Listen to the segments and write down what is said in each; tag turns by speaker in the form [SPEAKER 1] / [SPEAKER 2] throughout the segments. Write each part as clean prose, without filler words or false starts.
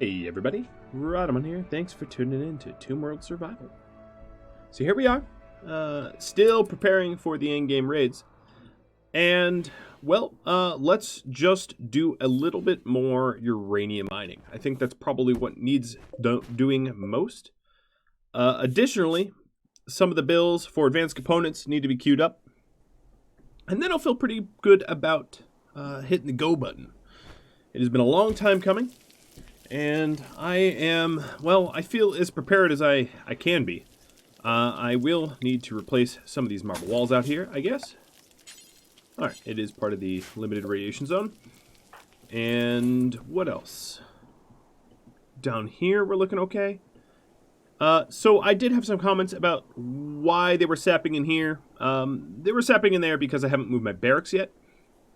[SPEAKER 1] Hey everybody, Rhadamant here. Thanks for tuning in to RimWorld Survival. So here we are, still preparing for the in-game raids. And, well, let's just do a little bit more uranium mining. I think that's probably what needs doing most. Additionally, some of the bills for advanced components need to be queued up. And then I'll feel pretty good about hitting the go button. It has been a long time coming. And I am, well, I feel as prepared as I can be. I will need to replace some of these marble walls out here, I guess. Alright, it is part of the limited radiation zone. And what else? Down here, we're looking okay. So I did have some comments about why they were sapping in here. They were sapping in there because I haven't moved my barracks yet.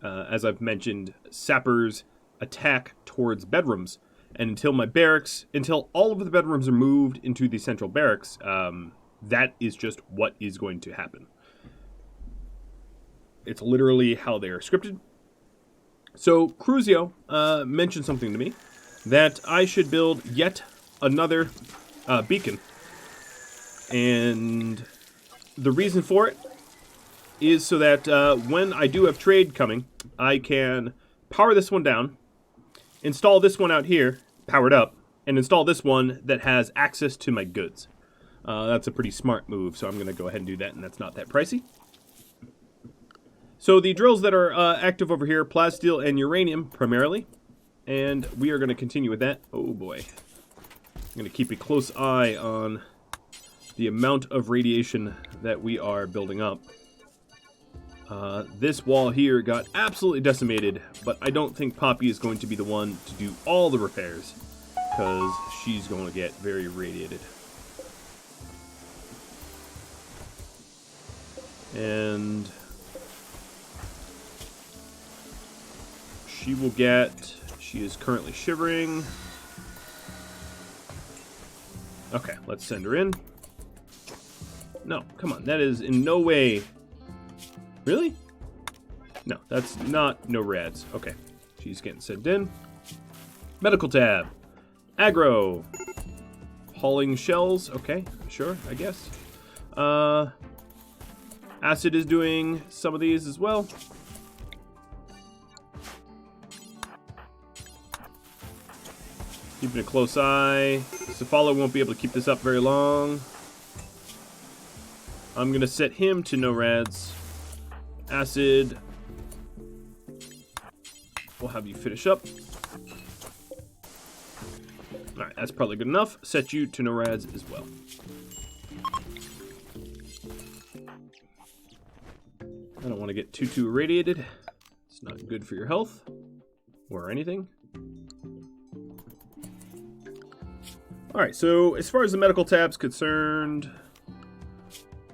[SPEAKER 1] As I've mentioned, sappers attack towards bedrooms. And until all of the bedrooms are moved into the central barracks, that is just what is going to happen. It's literally how they are scripted. So Cruzio mentioned something to me that I should build yet another beacon. And the reason for it is so that when I do have trade coming, I can power this one down, install this one out here, powered up, and install this one that has access to my goods. That's a pretty smart move, so I'm going to go ahead and do that, and that's not that pricey. So the drills that are active over here, plasteel and uranium primarily, and we are going to continue with that. Oh boy. I'm going to keep a close eye on the amount of radiation that we are building up. This wall here got absolutely decimated, but I don't think Poppy is going to be the one to do all the repairs, because she's going to get very irradiated. And she is currently shivering. Okay, let's send her in. No, come on, that is in no way... Really? No, that's not no rads. Okay, she's getting sent in. Medical tab. Aggro. Hauling shells. Okay, sure, I guess. Acid is doing some of these as well. Keeping a close eye. Cephalo won't be able to keep this up very long. I'm going to set him to no rads. Acid, we'll have you finish up. Alright, that's probably good enough. Set you to no rads as well. I don't want to get too irradiated. It's not good for your health or anything. Alright, so as far as the medical tab's concerned,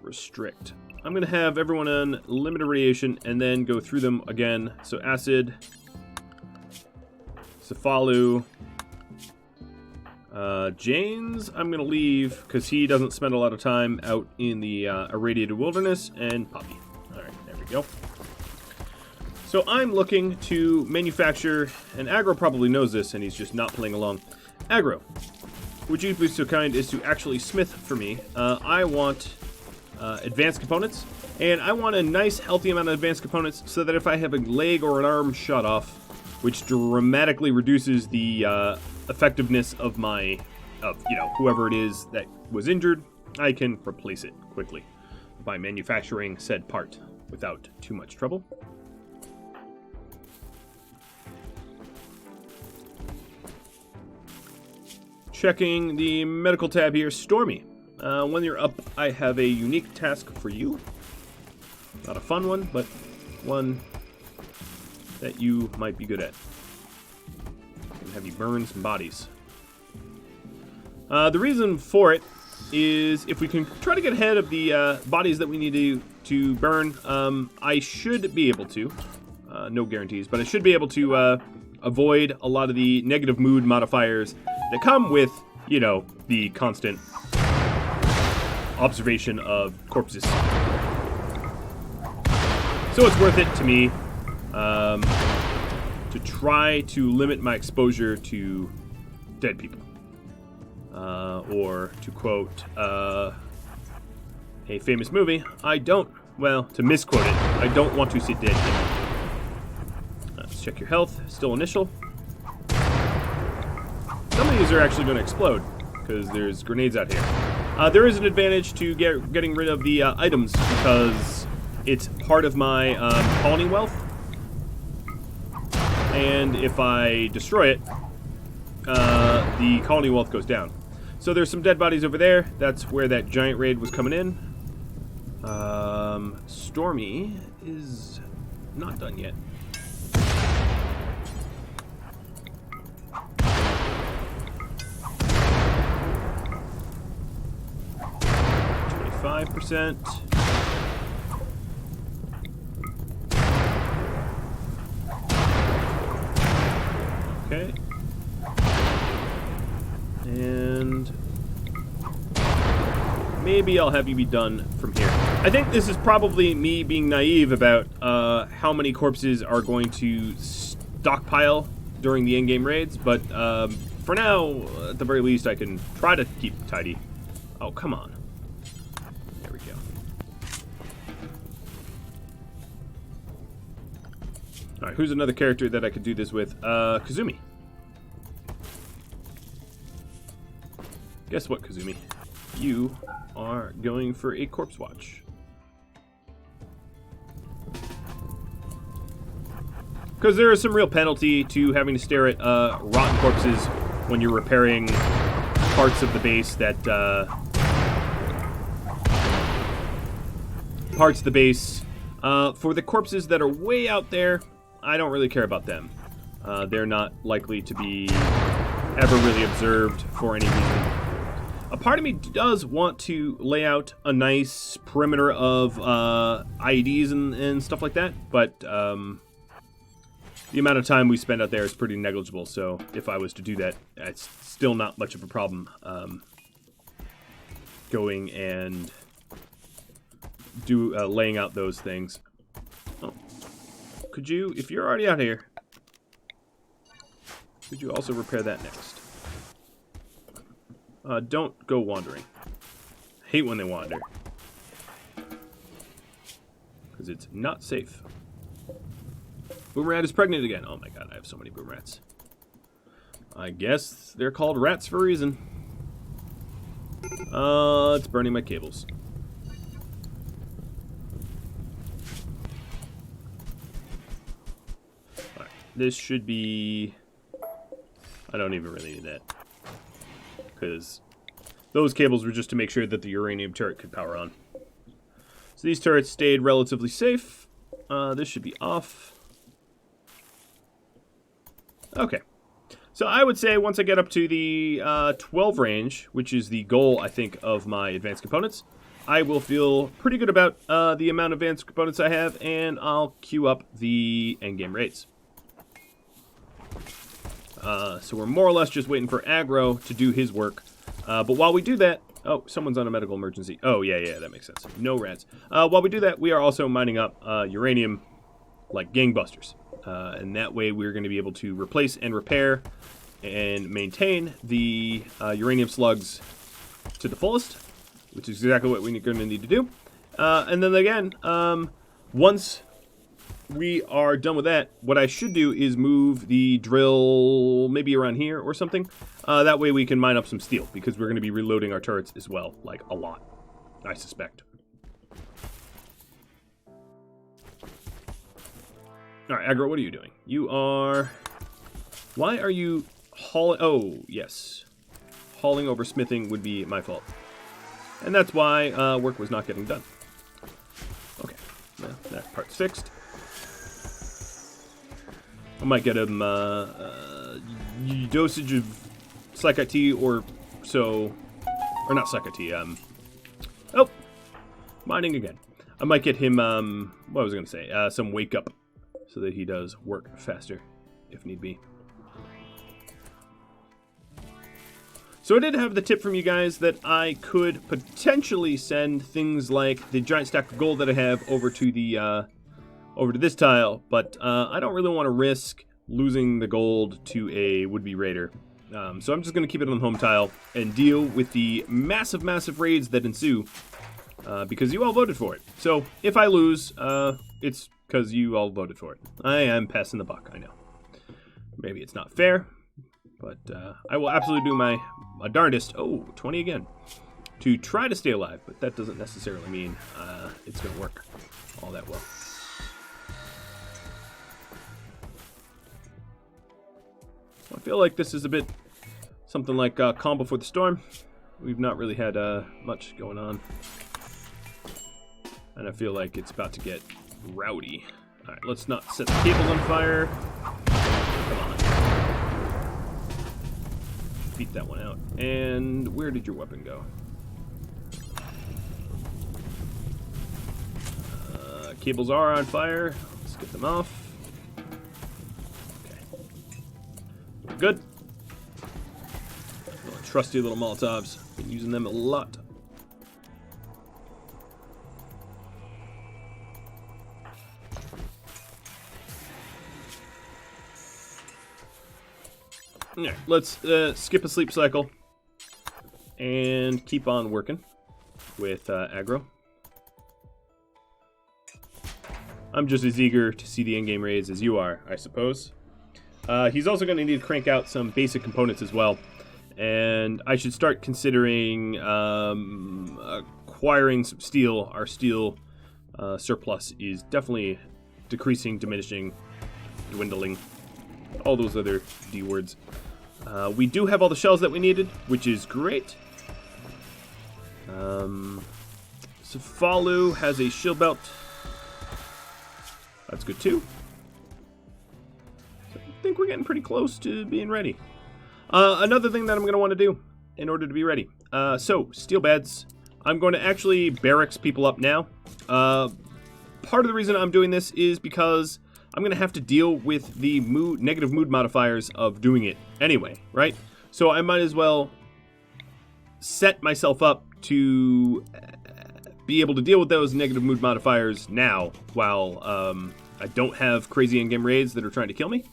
[SPEAKER 1] restrict. I'm going to have everyone on limited radiation and then go through them again. So acid, Cephalo, Janes, I'm going to leave because he doesn't spend a lot of time out in the irradiated wilderness, and Poppy. Alright, there we go. So I'm looking to manufacture, and Aggro probably knows this and he's just not playing along. Aggro, would you be so kind as to actually smith for me? I want... advanced components, and I want a nice healthy amount of advanced components so that if I have a leg or an arm shot off, which dramatically reduces the effectiveness of my, whoever it is that was injured, I can replace it quickly by manufacturing said part without too much trouble. Checking the medical tab here, Stormy. When you're up, I have a unique task for you. Not a fun one, but one that you might be good at. I'm gonna have you burn some bodies. The reason for it is if we can try to get ahead of the bodies that we need to burn, I should be able to. No guarantees, but I should be able to avoid a lot of the negative mood modifiers that come with, the constant observation of corpses. So it's worth it to me to try to limit my exposure to dead people. Or, to quote a famous movie, to misquote it, I don't want to see dead people. Let's check your health. Still initial. Some of these are actually going to explode, because there's grenades out here. There is an advantage to getting rid of the items, because it's part of my colony wealth. And if I destroy it, the colony wealth goes down. So there's some dead bodies over there. That's where that giant raid was coming in. Stormy is not done yet. 25%. Okay. And maybe I'll have you be done from here. I think this is probably me being naive about how many corpses are going to stockpile during the in-game raids, but for now, at the very least, I can try to keep tidy. Oh, come on. There we go. Alright, who's another character that I could do this with? Kazumi. Guess what, Kazumi? You are going for a corpse watch. Because there is some real penalty to having to stare at rotten corpses when you're repairing parts of the base that for the corpses that are way out there, I don't really care about them. They're not likely to be ever really observed for any reason. A part of me does want to lay out a nice perimeter of IEDs and stuff like that, but the amount of time we spend out there is pretty negligible, so if I was to do that, it's still not much of a problem going and laying out those things. Oh. Could you, if you're already out here, could you also repair that next? Don't go wandering. I hate when they wander. Because it's not safe. Boom rat is pregnant again. Oh my god, I have so many boom rats. I guess they're called rats for a reason. It's burning my cables. Alright, this should be... I don't even really need that. Because those cables were just to make sure that the uranium turret could power on. So these turrets stayed relatively safe. This should be off. Okay. So I would say once I get up to the 12 range, which is the goal, I think, of my advanced components, I will feel pretty good about the amount of advanced components I have, and I'll queue up the endgame raids. So we're more or less just waiting for Aggro to do his work. But while we do that... Oh, someone's on a medical emergency. Oh, yeah, that makes sense. No rats. While we do that, we are also mining up uranium like gangbusters. And that way we're going to be able to replace and repair and maintain the uranium slugs to the fullest, which is exactly what we're going to need to do. And then again, once we are done with that, what I should do is move the drill maybe around here or something. That way we can mine up some steel, because we're going to be reloading our turrets as well, like a lot, I suspect. Alright, Aggro, what are you doing? You are... Why are you hauling... Oh, yes. Hauling over smithing would be my fault. And that's why work was not getting done. Okay, well, that part's fixed. I might get him dosage of Psychite tea or so... Or not Psychite tea, Oh! Mining again. I might get him, what was I going to say? Some wake up. So that he does work faster, if need be. So I did have the tip from you guys that I could potentially send things like the giant stack of gold that I have over to the this tile, but I don't really want to risk losing the gold to a would-be raider. So I'm just going to keep it on the home tile and deal with the massive raids that ensue, because you all voted for it. So if I lose, it's because you all voted for it. I am passing the buck, I know. Maybe it's not fair, but I will absolutely do my darndest. Oh, 20 again. To try to stay alive, but that doesn't necessarily mean it's going to work all that well. I feel like this is a bit something like Calm Before the Storm. We've not really had much going on. And I feel like it's about to get rowdy. Alright, let's not set the cables on fire. Come on. Beat that one out. And where did your weapon go? Cables are on fire. Let's get them off. Good. Trusty little Molotovs. Been using them a lot. Alright, let's skip a sleep cycle and keep on working with aggro. I'm just as eager to see the in-game raids as you are, I suppose. He's also going to need to crank out some basic components as well. And I should start considering acquiring some steel. Our steel surplus is definitely decreasing, diminishing, dwindling. All those other D words. We do have all the shells that we needed, which is great. Safalu has a shield belt. That's good too. So I think we're getting pretty close to being ready. Another thing that I'm going to want to do in order to be ready. So, steel beds. I'm going to actually barracks people up now. Part of the reason I'm doing this is because I'm going to have to deal with the negative mood modifiers of doing it anyway, right? So I might as well set myself up to be able to deal with those negative mood modifiers now while I don't have crazy in-game raids that are trying to kill me.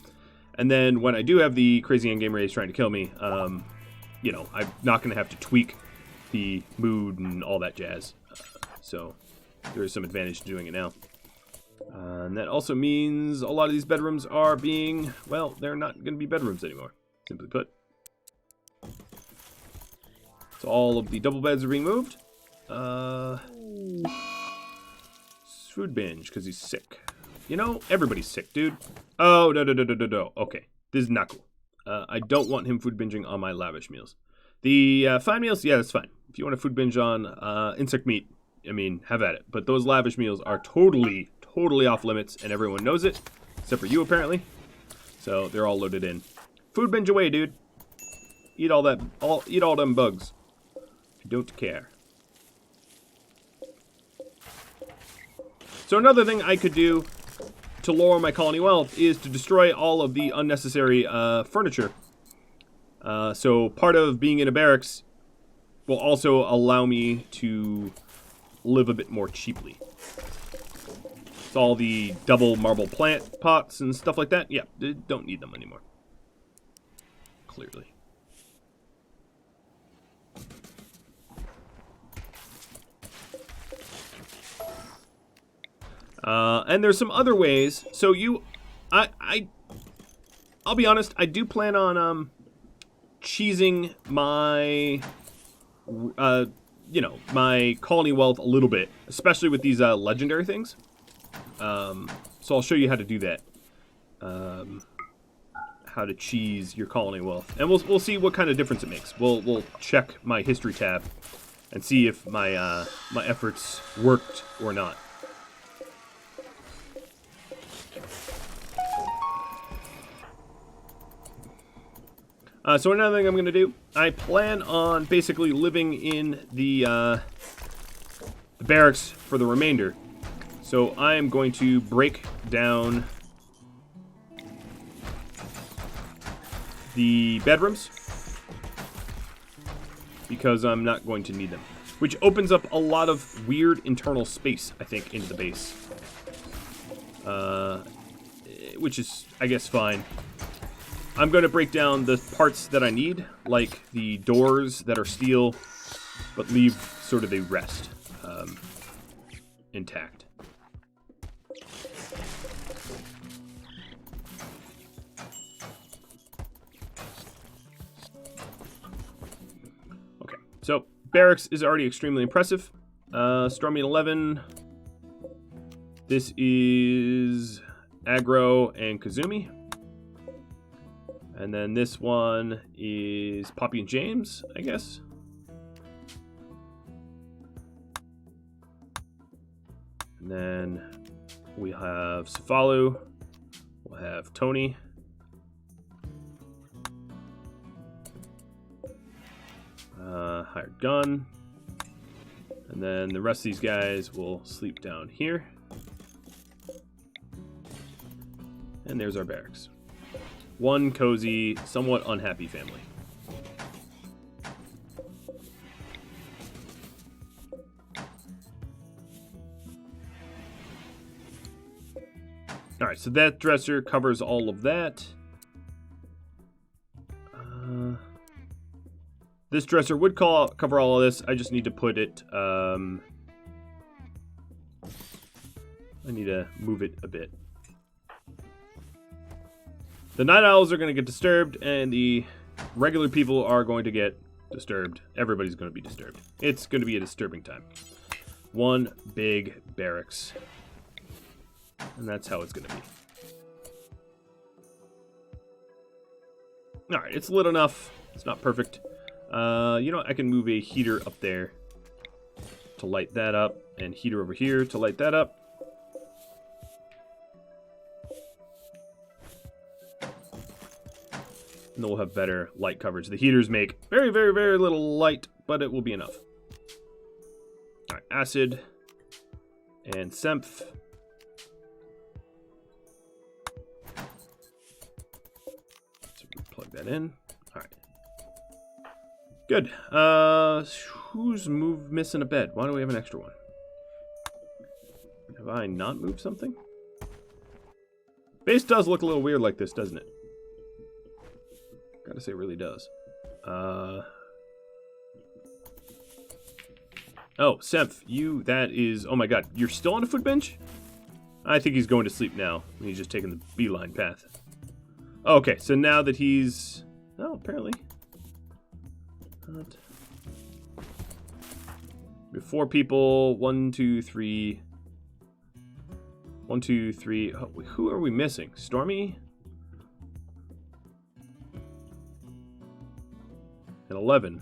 [SPEAKER 1] And then when I do have the crazy in-game raids trying to kill me, you know, I'm not going to have to tweak the mood and all that jazz. So there is some advantage to doing it now. And that also means a lot of these bedrooms are being, well, they're not going to be bedrooms anymore, simply put. So all of the double beds are being moved. Food binge, because he's sick. You know, everybody's sick, dude. Oh, no. Okay, this is not cool. I don't want him food binging on my lavish meals. The fine meals, yeah, that's fine. If you want to food binge on insect meat, I mean, have at it. But those lavish meals are totally off limits, and everyone knows it, except for you, apparently. So they're all loaded in. Food binge away, dude. Eat all that, eat all them bugs. I don't care. So another thing I could do to lower my colony wealth is to destroy all of the unnecessary furniture. So part of being in a barracks will also allow me to live a bit more cheaply. It's all the double marble plant pots and stuff like that. Yeah, don't need them anymore. Clearly. And there's some other ways. So I'll be honest, I do plan on cheesing my you know, my colony wealth a little bit, especially with these legendary things. So I'll show you how to do that. How to cheese your colony wealth, and we'll see what kind of difference it makes. We'll check my history tab and see if my my efforts worked or not. So another thing I'm going to do, I plan on basically living in the barracks for the remainder. So I am going to break down the bedrooms because I'm not going to need them. Which opens up a lot of weird internal space, I think, into the base. Which is, I guess, fine. I'm going to break down the parts that I need, like the doors that are steel, but leave sort of the rest intact. Okay, so barracks is already extremely impressive. Stormy 11. This is Aggro and Kazumi. And then this one is Poppy and James, I guess. And then we have Cefalu. We'll have Tony. Hired gun. And then the rest of these guys will sleep down here. And there's our barracks. One cozy, somewhat unhappy family. Alright, so that dresser covers all of that. This dresser would cover all of this. I just need to put it... I need to move it a bit. The night owls are going to get disturbed, and the regular people are going to get disturbed. Everybody's going to be disturbed. It's going to be a disturbing time. One big barracks. And that's how it's going to be. Alright, it's lit enough. It's not perfect. You know what? I can move a heater up there to light that up, and heater over here to light that up. And then we'll have better light coverage. The heaters make very, very, very little light, but it will be enough. Alright, acid and Semph. So we plug that in. Alright. Good. Who's missing a bed? Why do we have an extra one? Have I not moved something? Base does look a little weird like this, doesn't it? Gotta say, it really does. Oh, Semph, that is... Oh my god, you're still on a foot bench? I think he's going to sleep now. He's just taking the beeline path. Okay, so now that he's... Oh, apparently. Not. We have 4 people. 1, 2, 3. 1, 2, 3. Oh, who are we missing? Stormy? And 11.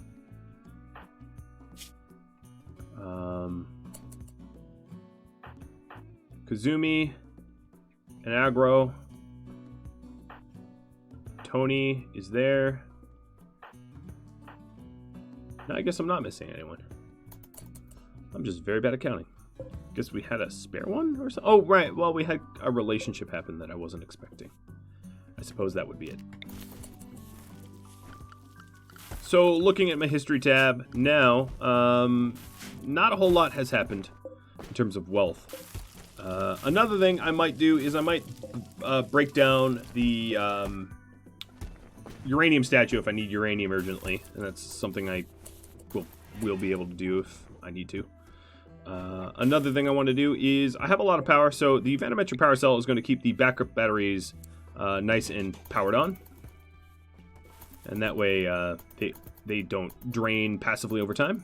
[SPEAKER 1] Kazumi and Aggro. Tony is there. No, I guess I'm not missing anyone. I'm just very bad at counting. Guess we had a spare one or something. Oh, right. Well, we had a relationship happen that I wasn't expecting. I suppose that would be it. So, looking at my history tab now, not a whole lot has happened in terms of wealth. Another thing I might do is I might break down the uranium statue if I need uranium urgently, and that's something I will be able to do if I need to. Another thing I want to do is I have a lot of power, so the vanometric power cell is going to keep the backup batteries nice and powered on. And that way, they don't drain passively over time.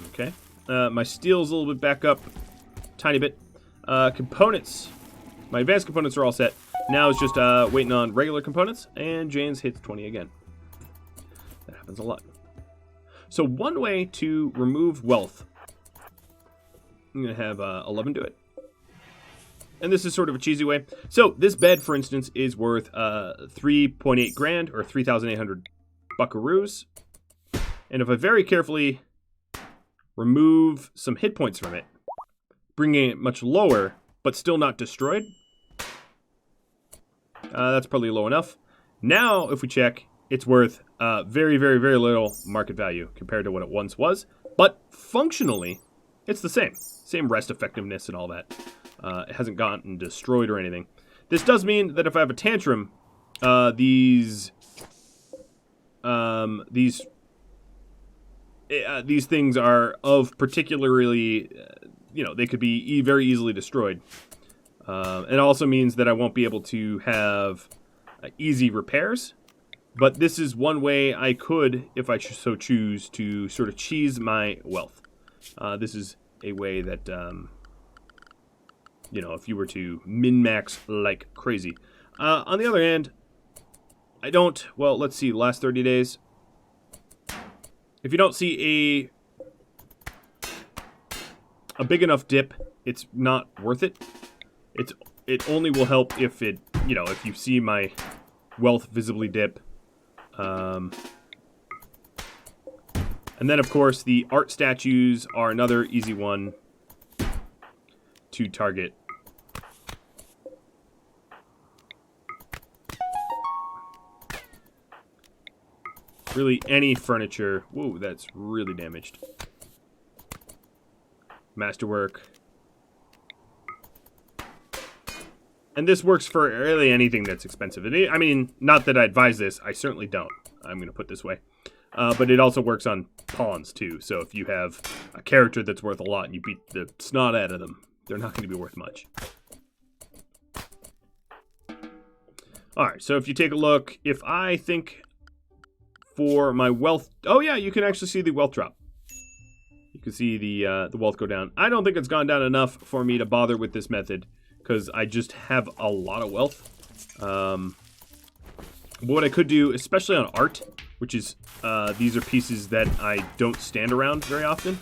[SPEAKER 1] Okay. My steel's a little bit back up. Tiny bit. Components. My advanced components are all set. Now it's just waiting on regular components. And James hits 20 again. That happens a lot. So one way to remove wealth. I'm going to have 11 do it. And this is sort of a cheesy way. So this bed, for instance, is worth 3.8 grand or 3,800 buckaroos. And if I very carefully remove some hit points from it, bringing it much lower, but still not destroyed, that's probably low enough. Now, if we check, it's worth very, very, very little market value compared to what it once was. But functionally, it's the same. Same rest effectiveness and all that. It hasn't gotten destroyed or anything. This does mean that if I have a tantrum, these things are of particularly, they could be very easily destroyed. It also means that I won't be able to have easy repairs. But this is one way I could, if I so choose, to sort of cheese my wealth. This is a way that, if you were to min-max like crazy. On the other hand, I don't, well, let's see, last 30 days. If you don't see a big enough dip, it's not worth it. It only will help if if you see my wealth visibly dip. And then, of course, the art statues are another easy one to target. Really, any furniture. Whoa, that's really damaged. Masterwork. And this works for really anything that's expensive. I mean, not that I advise this. I certainly don't. I'm going to put it this way. But it also works on pawns, too. So if you have a character that's worth a lot and you beat the snot out of them, they're not going to be worth much. Alright, so if you take a look, if I think for my wealth... Oh, yeah, you can actually see the wealth drop. You can see the wealth go down. I don't think it's gone down enough for me to bother with this method, because I just have a lot of wealth. What I could do, especially on art, which is, these are pieces that I don't stand around very often.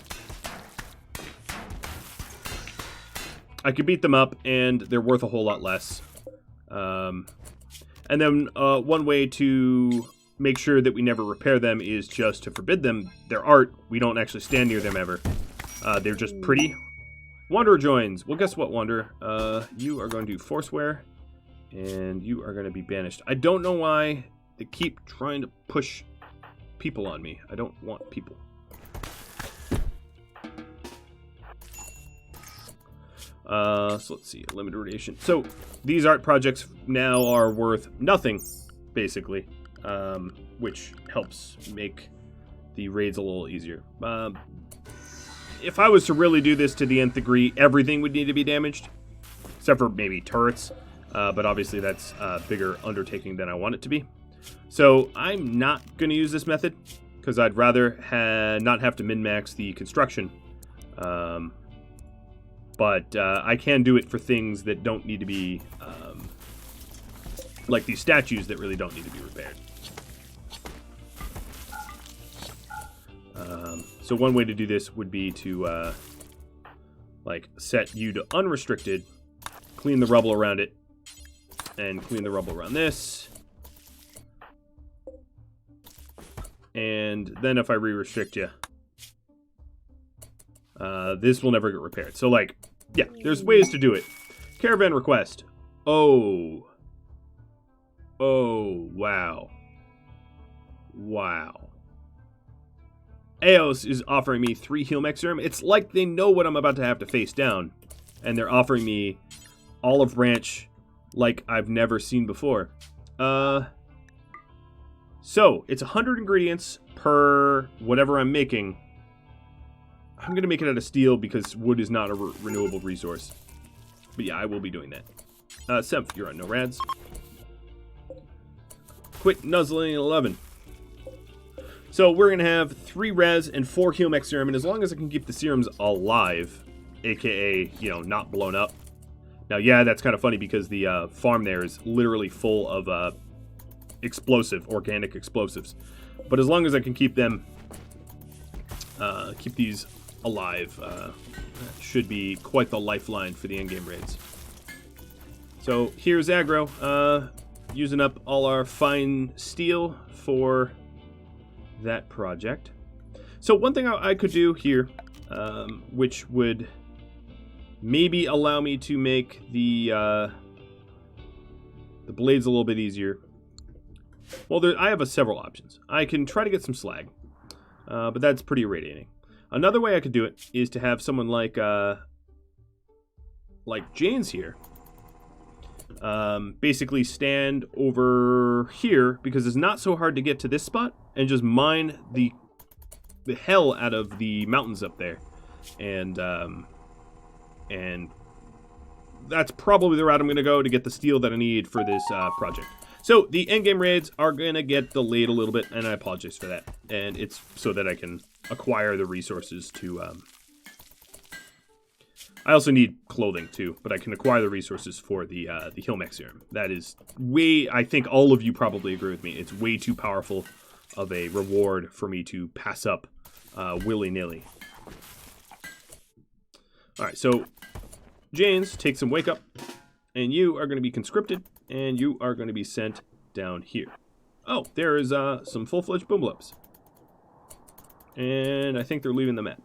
[SPEAKER 1] I could beat them up, and they're worth a whole lot less. And then one way to make sure that we never repair them is just to forbid them. They're art. We don't actually stand near them ever. They're just pretty. Wanderer joins. Well, guess what, Wanderer? You are going to forswear, and you are going to be banished. I don't know why they keep trying to push people on me. I don't want people. So let's see. Limited radiation. So these art projects now are worth nothing, basically, which helps make the raids a little easier. If I was to really do this to the nth degree, everything would need to be damaged, except for maybe turrets. But obviously that's a bigger undertaking than I want it to be. So I'm not going to use this method, because I'd rather not have to min-max the construction. But I can do it for things that don't need to be, like these statues that really don't need to be repaired. So one way to do this would be to, set you to unrestricted, clean the rubble around it, and clean the rubble around this. And then if I re-restrict you, this will never get repaired. So, yeah, there's ways to do it. Caravan request. Oh. Oh, wow. Wow. Eos is offering me 3 heal mech serum. It's like they know what I'm about to have to face down, and they're offering me olive branch like I've never seen before. So, it's 100 ingredients per whatever I'm making. I'm going to make it out of steel because wood is not a renewable resource. But yeah, I will be doing that. Semph, you're on no rads. Quit nuzzling 11. So we're going to have 3 res and 4 heal mech serum, and as long as I can keep the serums alive, aka, not blown up. Now, yeah, that's kind of funny because the farm there is literally full of organic explosives. But as long as I can keep them, keep these alive, that should be quite the lifeline for the endgame raids. So here's aggro, using up all our fine steel for that project. So one thing I could do here, which would maybe allow me to make the blades a little bit easier. Well, I have several options. I can try to get some slag, but that's pretty irradiating. Another way I could do it is to have someone like like Jane's here, basically stand over here, because it's not so hard to get to this spot, and just mine the hell out of the mountains up there. And that's probably the route I'm going to go to get the steel that I need for this project. So the endgame raids are going to get delayed a little bit, and I apologize for that. And it's so that I can acquire the resources to... I also need clothing too, but I can acquire the resources for the Hilmax serum. That is way... I think all of you probably agree with me. It's way too powerful of a reward for me to pass up willy-nilly. Alright, so... Janes, take some wake up, and you are going to be conscripted, and you are going to be sent down here. Oh, there is some full-fledged boomblips. And I think they're leaving the map.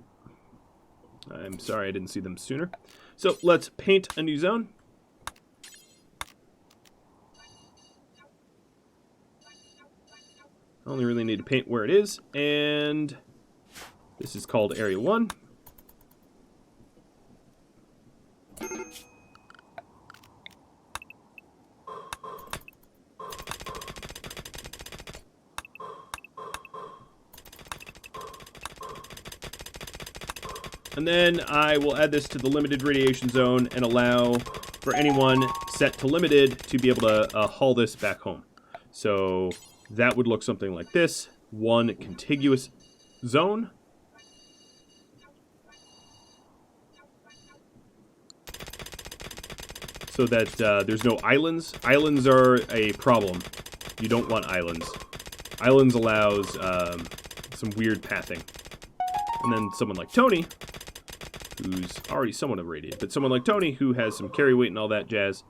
[SPEAKER 1] I'm sorry I didn't see them sooner. So let's paint a new zone. I only really need to paint where it is, and this is called Area 1. And then I will add this to the limited radiation zone and allow for anyone set to limited to be able to haul this back home. So that would look something like this. One contiguous zone. So that there's no islands. Islands are a problem. You don't want islands. Islands allows some weird pathing. And then someone like Tony, who's already somewhat irradiated, but someone like Tony, who has some carry weight and all that jazz,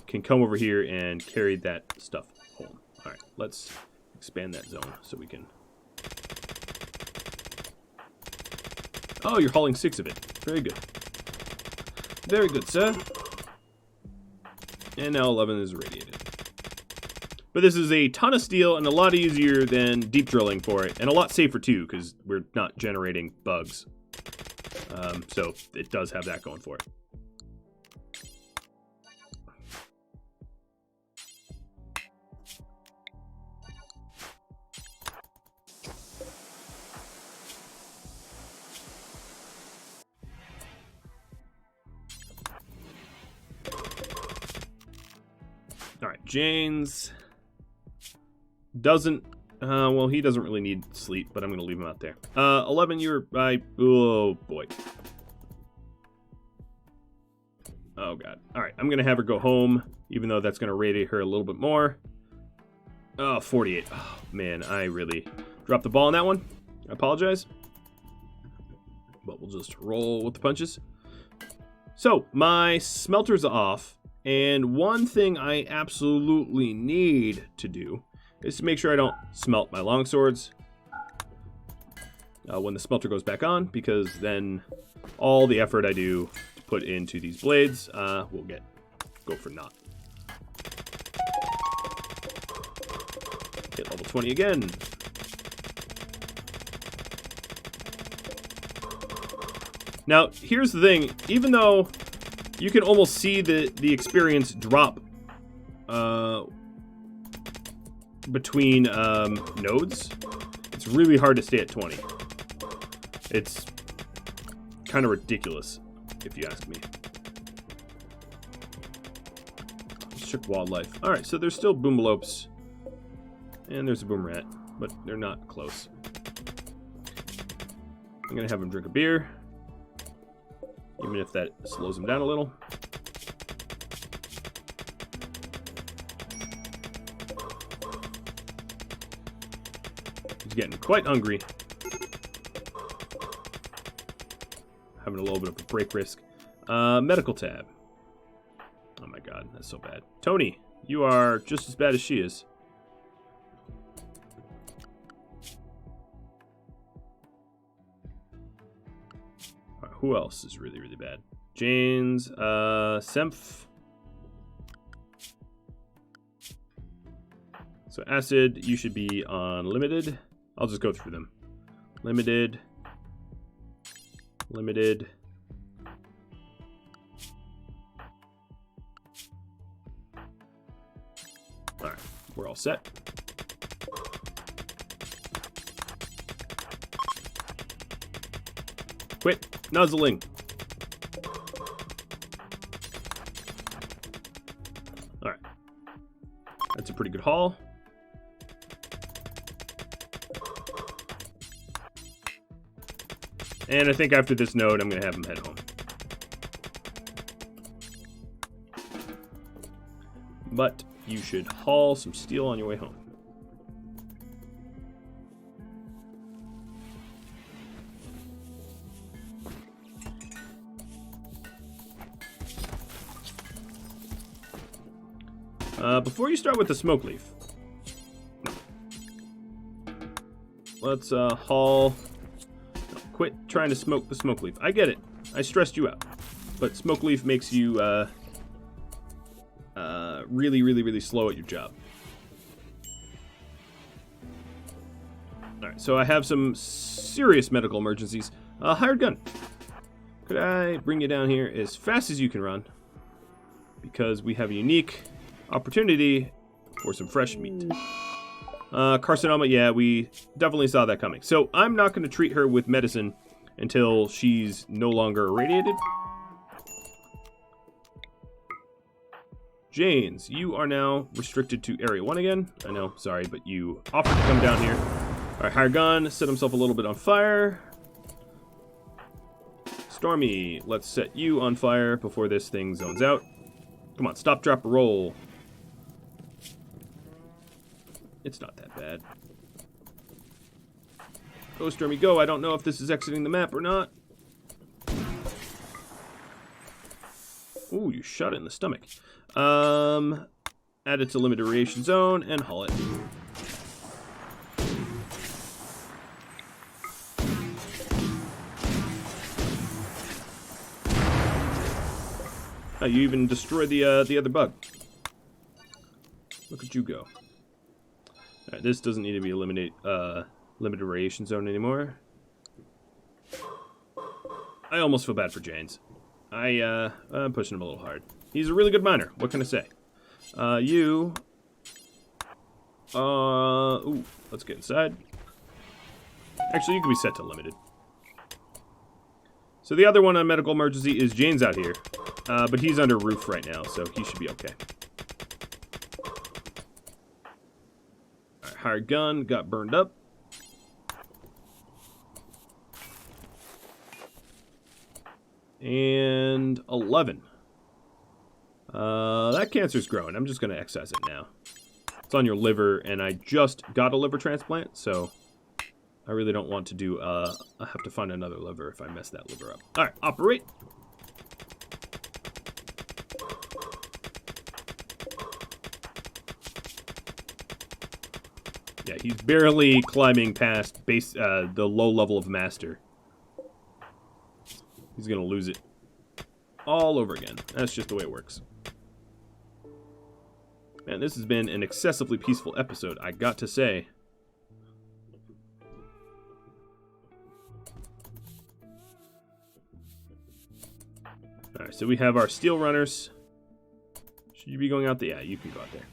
[SPEAKER 1] can come over here and carry that stuff home. Alright, let's expand that zone so we can... Oh, you're hauling 6 of it. Very good. Very good, sir. And now 11 is irradiated. But this is a ton of steel and a lot easier than deep drilling for it. And a lot safer too, because we're not generating bugs. So it does have that going for it. Alright, Janes doesn't... well, he doesn't really need sleep, but I'm going to leave him out there. 11, you're... oh, boy. Oh, God. Alright, I'm going to have her go home, even though that's going to radiate her a little bit more. Oh, 48. Oh, man, I really dropped the ball on that one. I apologize. But we'll just roll with the punches. So, my smelter's off, and one thing I absolutely need to do is to make sure I don't smelt my longswords when the smelter goes back on, because then all the effort I do to put into these blades will go for naught. Hit level 20 again. Now, here's the thing. Even though you can almost see the experience drop between nodes, it's really hard to stay at 20. It's kind of ridiculous, if you ask me. Let's check wildlife. Alright, so there's still boomblopes. And there's a boom rat, but they're not close. I'm going to have him drink a beer, even if that slows him down a little. He's getting quite hungry. Having a little bit of a break risk. Medical tab. Oh my god, that's so bad. Tony, you are just as bad as she is. Alright, who else is really, really bad? Janes, Semph. So acid, you should be on limited. I'll just go through them. Limited. Limited. Alright, we're all set. Quit nuzzling. Alright. That's a pretty good haul. And I think after this node, I'm going to have him head home. But you should haul some steel on your way home. Before you start with the smoke leaf, let's haul... No, quit trying to smoke the smoke leaf. I get it. I stressed you out. But smoke leaf makes you really slow at your job. Alright, so I have some serious medical emergencies. Hired gun. Could I bring you down here as fast as you can run? Because we have a unique opportunity for some fresh meat. Carcinoma, yeah, we definitely saw that coming. So I'm not going to treat her with medicine until she's no longer irradiated. Janes, you are now restricted to Area 1 again. I know, sorry, but you offered to come down here. Alright, hired gun, set himself a little bit on fire. Stormy, let's set you on fire before this thing zones out. Come on, stop, drop, roll. It's not that bad. Go, Stormy, go. I don't know if this is exiting the map or not. Ooh, you shot it in the stomach. Add it to limited radiation zone and haul it. Oh, you even destroyed the other bug. Look at you go. Alright, this doesn't need to be limited radiation zone anymore. I almost feel bad for Janes. I'm pushing him a little hard. He's a really good miner. What can I say? Ooh, let's get inside. Actually, you can be set to limited. So the other one on medical emergency is Jane's out here. But he's under roof right now, so he should be okay. Alright, hired gun got burned up. And 11. That cancer's growing. I'm just going to excise it now. It's on your liver, and I just got a liver transplant, so I really don't want to do... I have to find another liver if I mess that liver up. Alright, operate. Yeah, he's barely climbing past base the low level of master. He's gonna lose it all over again. That's just the way it works. Man, this has been an excessively peaceful episode, I got to say. Alright, so we have our steel runners. Should you be going out there? Yeah, you can go out there.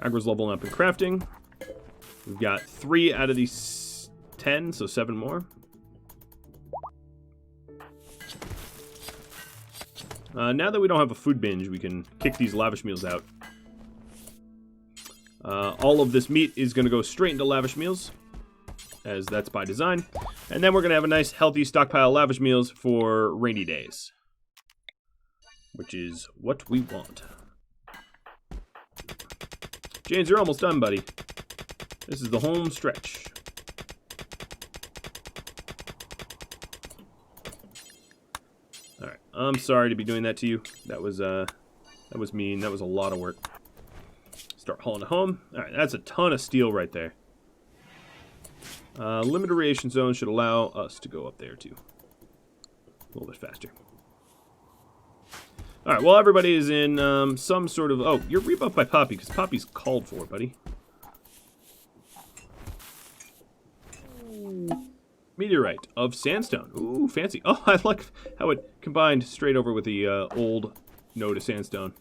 [SPEAKER 1] Agro's leveling up in crafting. We've got 3 out of these 10, so 7 more. Now that we don't have a food binge, we can kick these lavish meals out. All of this meat is going to go straight into lavish meals, as that's by design. And then we're going to have a nice, healthy stockpile of lavish meals for rainy days, which is what we want. James, you're almost done, buddy. This is the home stretch. Alright, I'm sorry to be doing that to you. That was mean. That was a lot of work. Start hauling it home. Alright, that's a ton of steel right there. Limited radiation zone should allow us to go up there, too. A little bit faster. Alright, well, everybody is in some sort of... Oh, you're rebuffed by Poppy, because Poppy's called for, buddy. Meteorite of sandstone. Ooh, fancy. Oh, I like how it combined straight over with the old node of sandstone.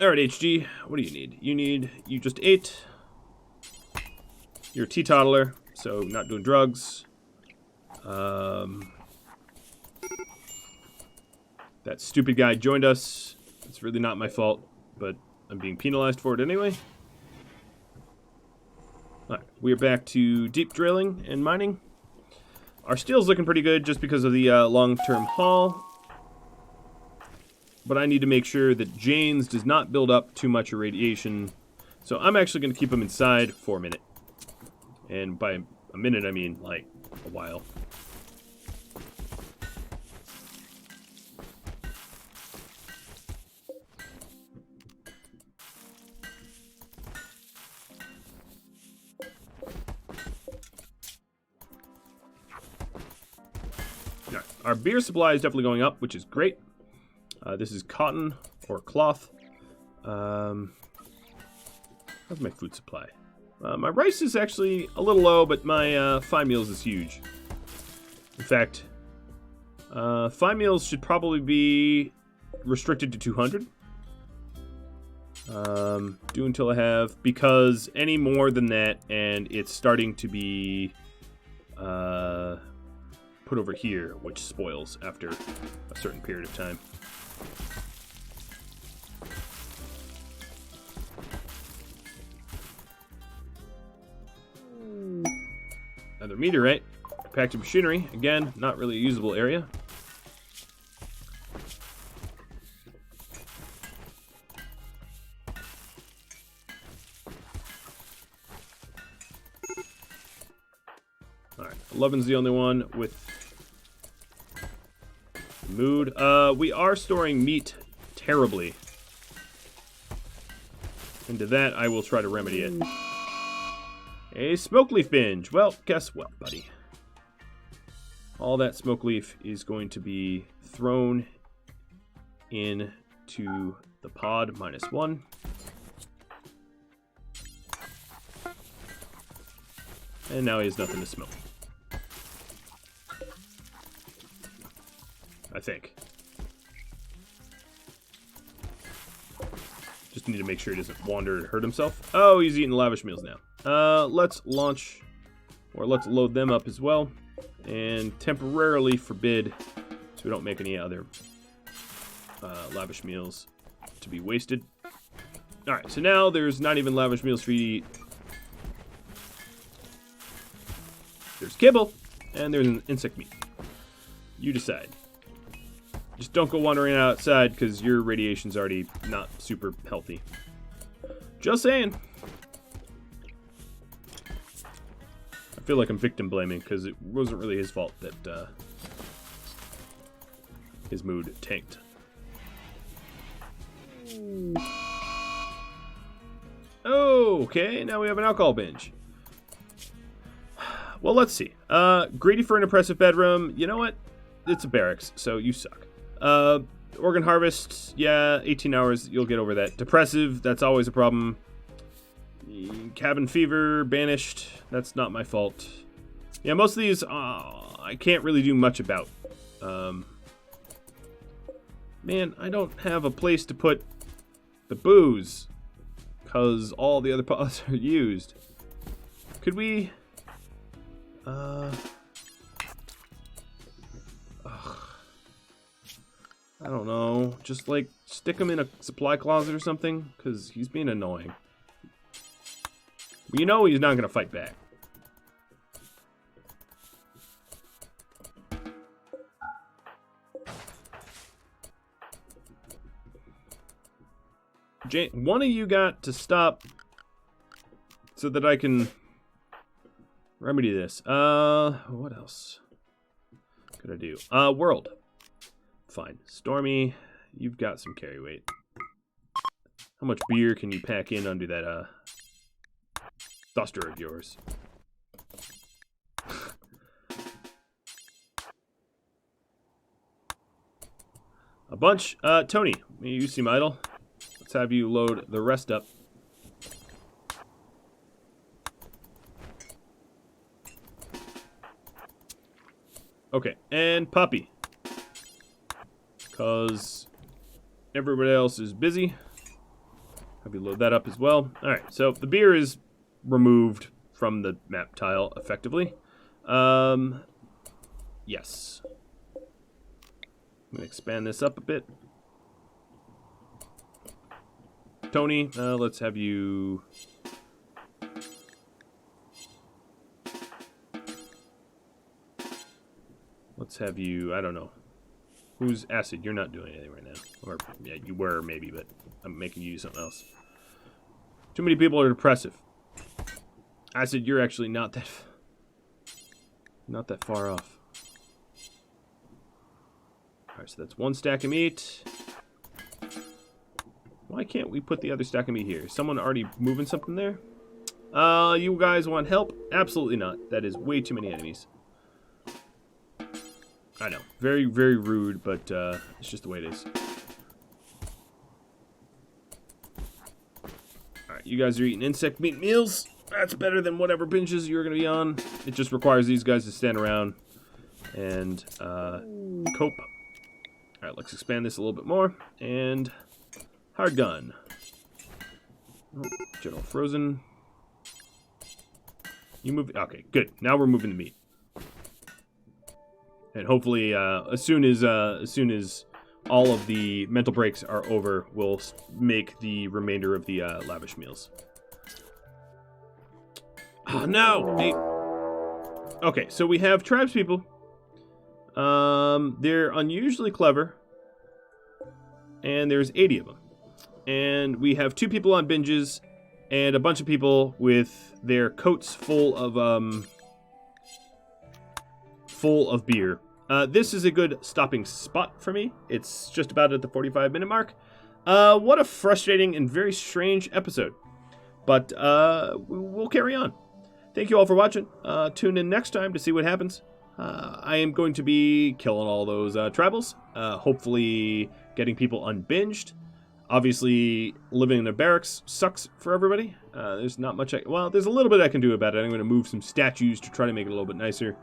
[SPEAKER 1] Alright, HG, what do you need? You just ate. You're a teetotaler, so not doing drugs. That stupid guy joined us. It's really not my fault, but I'm being penalized for it anyway. Alright, we're back to deep drilling and mining. Our steel's looking pretty good just because of the long-term haul. But I need to make sure that Jane's does not build up too much irradiation. So I'm actually going to keep him inside for a minute. And by a minute, I mean, like, a while. Right. Our beer supply is definitely going up, which is great. This is cotton or cloth. How's my food supply? My rice is actually a little low, but my fine meals is huge. In fact, fine meals should probably be restricted to 200. Do until I have, because any more than that, and it's starting to be put over here, which spoils after a certain period of time. Another meteorite. Compacted machinery. Again, not really a usable area. Alright, 11's the only one with mood. We are storing meat terribly. And to that, I will try to remedy it. A smoke leaf binge. Well, guess what, buddy? All that smoke leaf is going to be thrown into the pod -1. And now he has nothing to smoke. I think. Just need to make sure he doesn't wander and hurt himself. Oh, he's eating lavish meals now. Let's launch, or let's load them up as well, and temporarily forbid, so we don't make any other lavish meals to be wasted. Alright, so now there's not even lavish meals for you to eat. There's kibble, and there's an insect meat. You decide. Just don't go wandering outside, because your radiation's already not super healthy. Just saying. I feel like I'm victim blaming because it wasn't really his fault that his mood tanked. Okay, now we have an alcohol binge. Well, let's see. Greedy for an impressive bedroom. You know what? It's a barracks, so you suck. Organ harvest. Yeah, 18 hours. You'll get over that. Depressive. That's always a problem. Cabin fever, banished. That's not my fault. Yeah, most of these I can't really do much about. Man, I don't have a place to put the booze because all the other pods are used. Could we? I don't know. Just like stick him in a supply closet or something because he's being annoying. You know he's not going to fight back. Jane, one of you got to stop so that I can remedy this. What else could I do? World. Fine. Stormy, you've got some carry weight. How much beer can you pack in under that, thruster of yours? A bunch. Tony, you seem idle. Let's have you load the rest up. Okay, and puppy. Because everybody else is busy. Have you load that up as well. Alright, so the beer is removed from the map tile, effectively. Yes. I'm going to expand this up a bit. Tony, let's have you... Let's have you, I don't know. Who's Acid? You're not doing anything right now. Or, yeah, you were, maybe, but I'm making you do something else. Too many people are depressive. Acid, you're actually not that far off. Alright, so that's one stack of meat. Why can't we put the other stack of meat here? Is someone already moving something there? You guys want help? Absolutely not. That is way too many enemies. I know. Very, very rude, but it's just the way it is. Alright, you guys are eating insect meat meals. That's better than whatever binges you're going to be on. It just requires these guys to stand around and cope. Alright, let's expand this a little bit more. And hard gun. Oh, General Frozen. You move. Okay, good. Now we're moving the meat. And hopefully, as soon as all of the mental breaks are over, we'll make the remainder of the lavish meals. Oh no! Okay, so we have tribespeople. They're unusually clever, and there's 80 of them. And we have 2 people on binges, and a bunch of people with their coats full of beer. This is a good stopping spot for me. It's just about at the 45-minute mark. What a frustrating and very strange episode. But we'll carry on. Thank you all for watching. Tune in next time to see what happens. I am going to be killing all those tribals. Hopefully getting people unbinged. Obviously, living in a barracks sucks for everybody. There's not much well, there's a little bit I can do about it. I'm going to move some statues to try to make it a little bit nicer.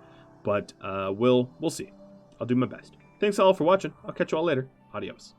[SPEAKER 1] But we'll see. I'll do my best. Thanks all for watching. I'll catch you all later. Adios.